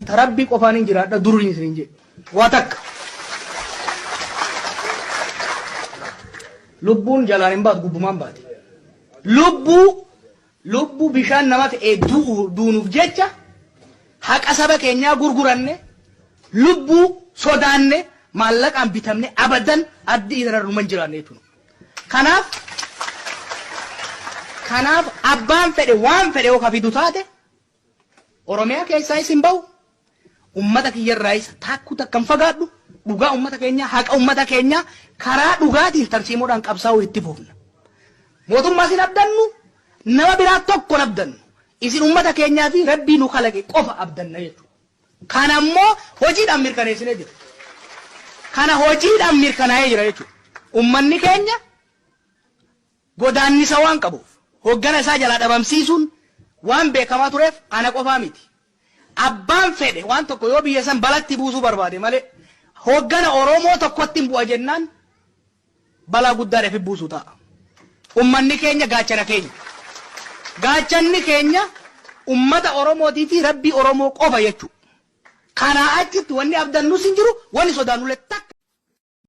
tarabbii qofaan hin jiraadha duruun isin jedhe waa takka lubbuun jalaan hin baatu gubbumaan baate lubbuu bishaan nama ta'e duunuuf jecha haqa saba keenyaa gurguranne lubbuu sodaanne maallaqaan bitamne abadan addi irraa hin jiraanne jechuudha. Kanaaf abbaan fedhe waan fedhe yoo kafidu taate Oromiyaa keessaa isin bahu ummata kiyyarraa isa takkan fagaadhu dhugaa ummata keenyaa haqa ummata keenyaa karaa dhugaatiin tarsiimoodhaan qabsaa'uu itti fufna. Mootummaa isin abdannu nama biraa tokko abdannu isin ummata keenyaa fi rabbii nu kalaqe qofa abdanna jechuudha. Kana ammoo hojiidhaan mirkaneessinee jira. Kana hojiidhaan mirkanaa'ee jira jechuudha. Ummanni keenya godaannisa waan qabuuf hoggana isaa jalaa dhabamsiisuun waan beekamaa tureef ana qofaa miti. Abbaan fedhe waan tokko yoo biyya san balatti buusuu barbaade malee hoggana Oromoo tokkotti hin bu'a jennaan balaa guddaadhaaf buusuu ta'a. Ummanni keenya gaachana keenya. Gaachanni keenya ummata Oromootii fi rabbii Oromoo qofa jechuudha. Kanaa achitti wanni abdannus hin jiru wanni sodaannullee takka.